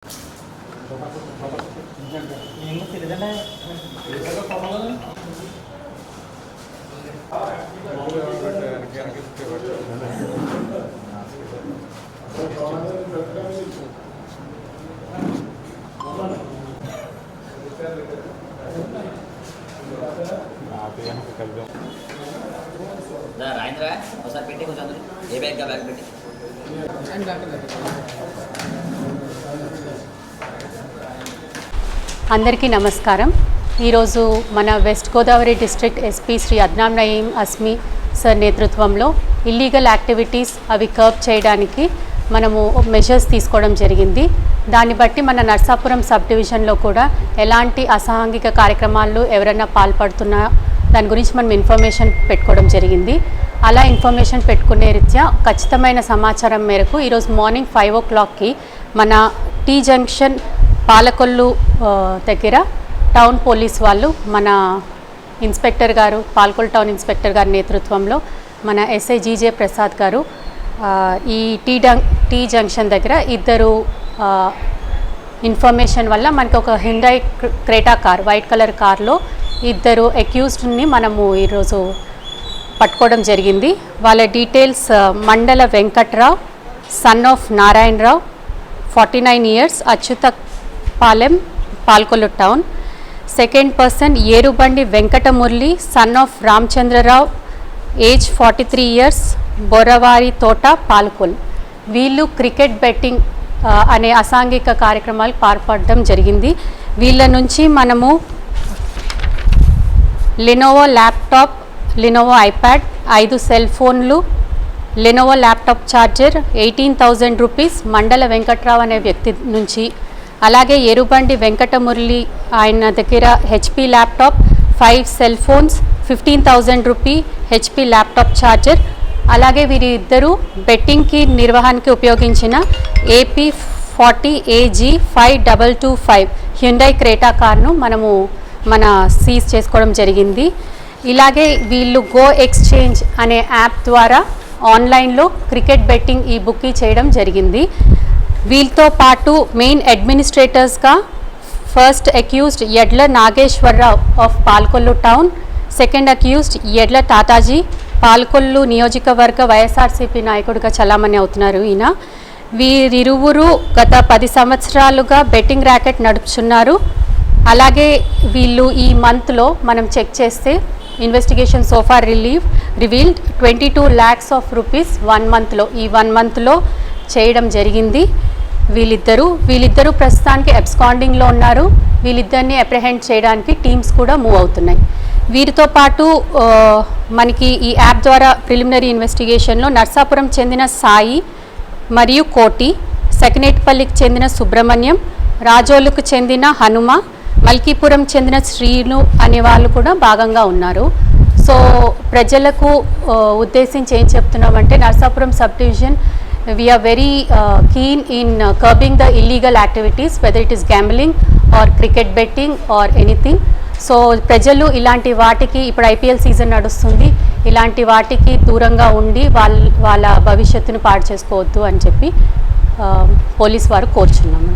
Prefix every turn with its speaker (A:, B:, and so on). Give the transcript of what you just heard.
A: राजेंद्र ఒకసారి పెట్టి కొంచెం అందరూ ఏ బ్యాగ్ గా బ్యాగ్ పెట్టి
B: అందరికీ నమస్కారం. ఈరోజు మన west Godavari district SP Shri Adnan Nayeem Asmi sir నేతృత్వంలో ఇల్లీగల్ యాక్టివిటీస్ అవి కర్బ్ చేయడానికి మనము మెజర్స్ తీసుకోవడం జరిగింది. దాన్ని బట్టి మన నర్సాపురం సబ్ డివిజన్లో కూడా ఎలాంటి అసాంఘిక కార్యక్రమాలు ఎవరైనా పాల్పడుతున్నా దాని గురించి మనం ఇన్ఫర్మేషన్ పెట్టుకోవడం జరిగింది. అలా ఇన్ఫర్మేషన్ పెట్టుకునే రీత్యా ఖచ్చితమైన సమాచారం మేరకు ఈరోజు మార్నింగ్ 5 o'clockకి మన టీ జంక్షన్ పాలకొల్లు దగ్గర టౌన్ పోలీస్ వాళ్ళు మన ఇన్స్పెక్టర్ గారు పాలకొల్లు టౌన్ ఇన్స్పెక్టర్ గారి నేతృత్వంలో మన ఎస్ఐ జీజే ప్రసాద్ గారు ఈ టీ జంక్షన్ దగ్గర ఇద్దరు ఇన్ఫర్మేషన్ వల్ల మనకి ఒక Hyundai Creta car white colour కార్లో ఇద్దరు అక్యూజ్డ్ని మనము ఈరోజు పట్టుకోవడం జరిగింది. వాళ్ళ details Mandala Venkatrao son of Narayanarao 49 years Achyutapalem Palakollu town. Second person Erubandi Venkatamurali son of Ramachandrarao age 43 years Boravari Thota Palakol. వీళ్ళు క్రికెట్ బెట్టింగ్ అనే అసాంఘిక కార్యక్రమాలు పాల్పడడం జరిగింది. వీళ్ళ నుంచి మనము Lenovo laptop, Lenovo iPad, 5 cell ఫోన్లు, లెనోవో ల్యాప్టాప్ ఛార్జర్ 18,000 రూపీస్ మండల వెంకట్రావు అనే వ్యక్తి నుంచి, అలాగే ఎరుబండి వెంకటమురళి ఆయన దగ్గర HP laptop, 5 cell phones, 15,000 rupee HP laptop charger, అలాగే వీరిద్దరూ బెట్టింగ్కి నిర్వహణకి ఉపయోగించిన AP 40 AG 5225 హ్యుండై క్రెటా కార్ను మనము సీజ్ చేసుకోవడం జరిగింది. ఇలాగే వీళ్ళు గో ఎక్స్చేంజ్ అనే యాప్ ద్వారా ఆన్లైన్లో క్రికెట్ బెట్టింగ్ ఈ బుక్కి చేయడం జరిగింది. వీళ్ళతో పాటు main అడ్మినిస్ట్రేటర్స్గా first accused Edla Nageswararao of Palakollu town, second accused Edla Tataji Palakollu నియోజకవర్గ వైఎస్ఆర్సీపీ నాయకుడిగా చలామణి అవుతున్నారు. ఈయన వీరిరువురు గత 10 సంవత్సరాలుగా బెట్టింగ్ ర్యాకెట్ నడుపుతున్నారు. అలాగే వీళ్ళు ఈ మంత్లో మనం చెక్ చేస్తే investigation so far revealed 22 lakhs of rupees 1 monthలో ఈ 1 monthలో చేయడం జరిగింది. వీళ్ళిద్దరూ ప్రస్తుతానికి అబ్స్కాండింగ్లో ఉన్నారు. వీళ్ళిద్దరిని అప్రిహెండ్ చేయడానికి టీమ్స్ కూడా మూవ్ అవుతున్నాయి. వీరితో పాటు మనకి ఈ యాప్ ద్వారా ప్రిలిమినరీ ఇన్వెస్టిగేషన్లో నర్సాపురం చెందిన సాయి మరియు కోటి, సెకనేట్పల్లికి చెందిన సుబ్రహ్మణ్యం, రాజోలుకు చెందిన హనుమ, మల్కీపురం చెందిన శ్రీను అనే వాళ్ళు కూడా భాగంగా ఉన్నారు. సో ప్రజలకు ఉద్దేశించి ఏం చెప్తున్నామంటే Narsapuram sub division we are very keen in curbing the illegal activities whether it is gambling or cricket betting or anything. So ప్రజలు ఇలాంటి వాటికి ఇప్పుడు IPL సీజన్ నడుస్తుంది, ఇలాంటి వాటికి దూరంగా ఉండి వాళ్ళ భవిష్యత్తును పాడు చేసుకోవద్దు అని చెప్పి పోలీస్ వారు కోరుచున్నాము.